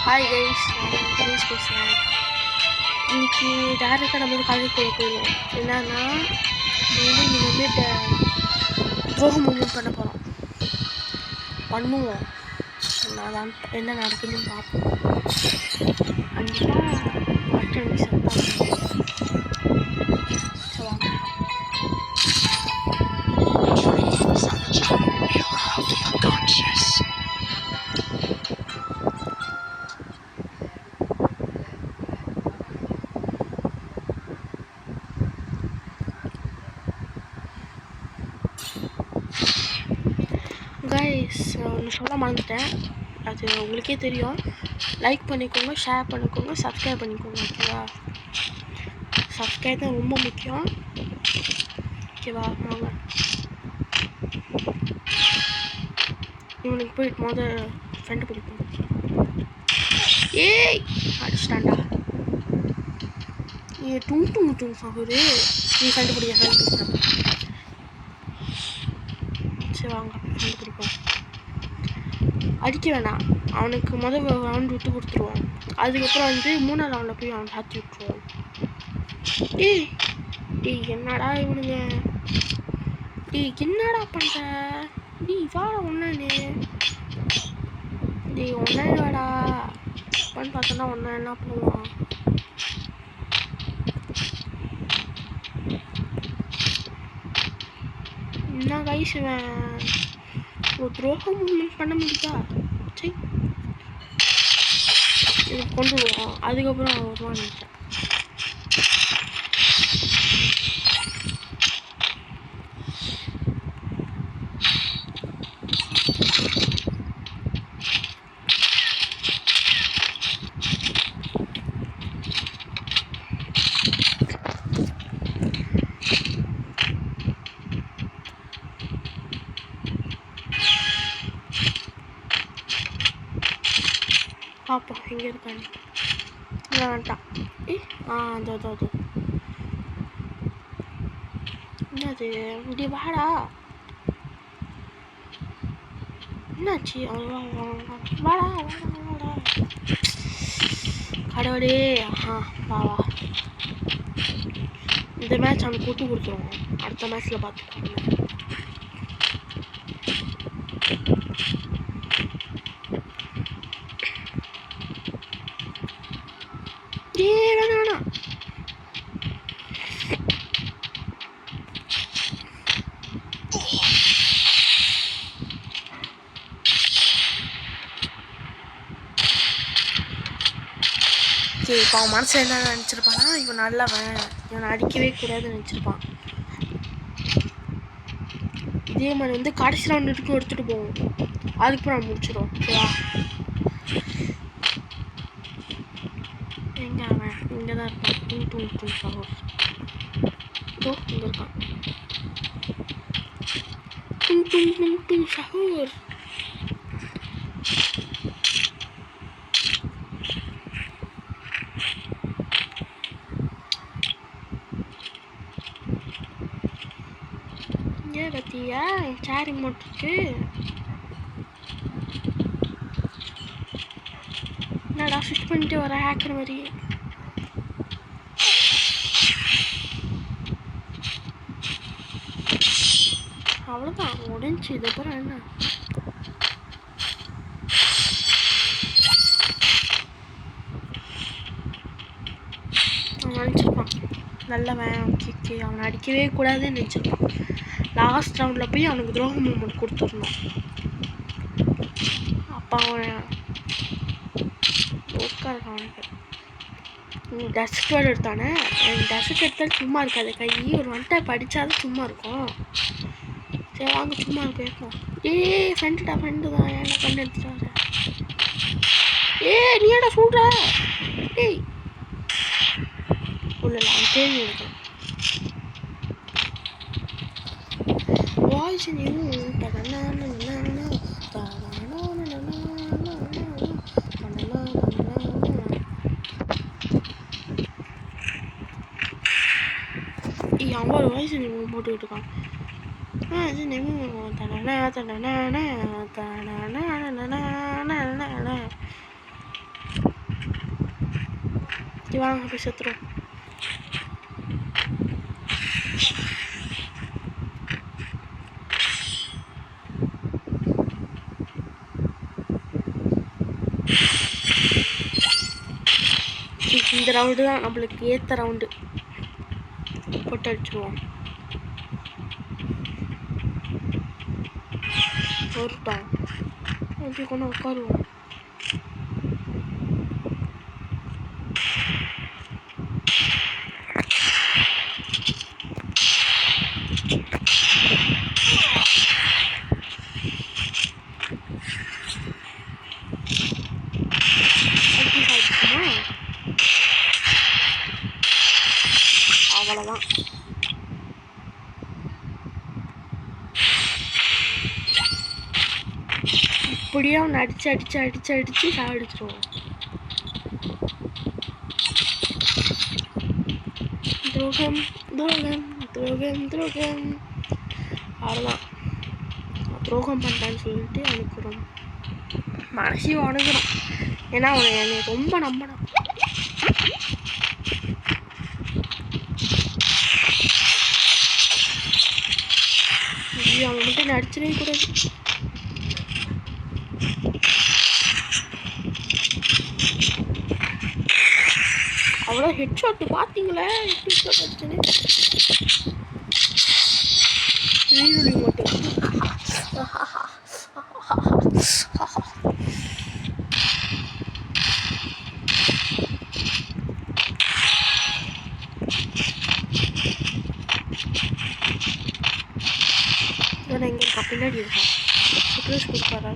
Hi guys, நான் தினேஷ் பேசுகிறேன். இன்றைக்கி டேரெக்டாக நம்ம வந்து கதைக்குள்ளே போயிடுவோம். என்னன்னா நீங்கள் வந்து துரோகம் மூமெண்ட் பண்ண போகிறோம். பண்ணுவோம். நான் என்ன நடக்குதுன்னு பார்ப்போம். கண்டிப்பாக பட்டன் மிஸ் கைஸ், ஒன்று சொல்ல மறந்துட்டேன். அது உங்களுக்கே தெரியும். லைக் பண்ணிக்கோங்க, ஷேர் பண்ணிக்கோங்க, சப்ஸ்கிரைப் பண்ணிக்கோங்க. ஓகேவா? சப்ஸ்கிரைப் தான் ரொம்ப முக்கியம். ஓகேவா? வாங்க இவனுக்கு போயிட்டு ஃப்ரெண்டு பிடிக்கும். ஏய் அடிச்சிட்டாண்டா. ஏ டும் சகுரு, நீ ஃப்ரெண்டு பிடிக்க. சரி வாங்க ஃப்ரெண்டு பிடிப்போம். அடிக்க வேணாம், அவனுக்கு ரவுண்ட் விட்டு கொடுத்துருவோம். அதுக்கப்புறம் வந்து 3ஆவது ரவுண்டில் போய் அவன் சாத்தி விட்டுருவோம். டேய் என்னடா இவனுங்க, என்னடா பண்ணுற? வாடா ஒன்னானு, ஒன்னா வாடா பண்ணு பார்த்தோன்னா ஒன்னா என்ன போவான். என்ன கைசுவேன், ஒரு துரோகம் பண்ண முடியுதா? சரி இது கொண்டு வருவோம். அதுக்கப்புறம் வருவான்னு நினைச்சேன். பார்ப்போம் எங்கே இருக்கானு. வேண்டாம். அதோ என்னது? இப்படி வாடா. என்னாச்சு? வாடா கடவுளே. வா இந்த மேட்ச் அவனுக்கு கூட்டு கொடுத்துருவோம். அடுத்த மேட்ச்சில் பார்த்துக்கோங்க. வேணாம் சரி, இப்போ அவன் மனசில் என்ன நினச்சிருப்பானா, இவன் நல்லவன், இவனை அடிக்கவே கூடாதுன்னு நினச்சிருப்பான். இதே மாதிரி வந்து கடைசி ரவுண்ட் வரைக்கும் எடுத்துகிட்டு போவோம். அதுக்கப்புறம் நான் முடிச்சிடுவோம். ஓகேவா? எங்கே அவன்? இங்கே தான் இருப்பான். டூ சகோர் இங்கே இருக்கான். டூ சகோர். ஏன் பத்தியா சேரி மோட்டுருக்கு? என்னடா ஸ்விட்ச் பண்ணிட்டு வர ஹேக்கர் மாதிரி? அவ்வளோதான் முடிஞ்சு. இதுக்கப்புறம் என்ன? அவன் நினச்சிருப்பான் நல்லவன். ஓகே அவனை அடிக்கவே கூடாதுன்னு நினச்சிருப்பான். லாஸ்ட் ரவுண்டில் போய் அவனுக்கு துரோகம் மூமெண்ட் கொடுத்துடணும். அப்போ அவன் உட்காருக்கான். அவனுக்கு டஸ்ட் வேர்டு எடுத்தானே. டஸ்ட் எடுத்தாலும் சும்மா இருக்காது கை. ஒரு வந்துட்டா படித்தாலும் சும்மா இருக்கும். சரி வாங்க சும்மா கேட்போம். ஃப்ரெண்டுடா, ஃப்ரெண்டு தான். ஏன்னா ஃப்ரெண்டு எடுத்துட்டாரு. நீ ஏடா சொல்கிற? உள்ள அவன் தேடி எடுத்தான். வாய்ஸ் அவன் ஒரு வாய்ஸ் போட்டுக்கிட்டு இருக்கான். சரி வாங்க போய் செத்துரும். இந்த ரவுண்டு தான் நம்மளுக்கு ஏற்ற ரவுண்டு. போட்டு அடிச்சுருவோம். ஒருட்டான் அப்படி கொண்டு உட்காருவோம். அவ்வளோதான். இப்படியே அவனை அடிச்சு அடிச்சு அடிச்சு அடிச்சு சாடிச்சிருவோம். துரோகம் துரோகம் துரோகம் துரோகம். அவ்வளோதான். துரோகம் பண்ணுறான்னு சொல்லிட்டு எனக்கு ரொம்ப மனசு உணர்கிறோம். ஏன்னா அவனை என்னை ரொம்ப நம்பினான். அவன் மட்டும் நடிச்சிடவே கூடாது. அவ்வளோ ஹெட் ஷாட் பார்த்தீங்களா? எப்படி ஷாட் அடிச்சுன்னு வீடு மட்டும். எங்கே இருக்கா? பின்னாடி இருக்கா? சுப்ரேஷ் கொடுப்பாரா?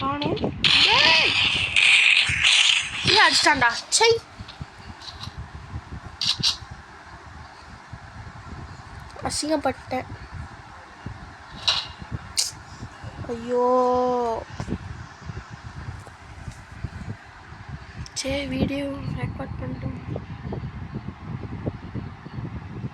காணும் அடிச்சிட்டான்டா. சை, அசிங்கப்பட்டேன். ஐயோ சரி, வீடியோ ரெக்கார்ட் பண்ணிட்டோம்.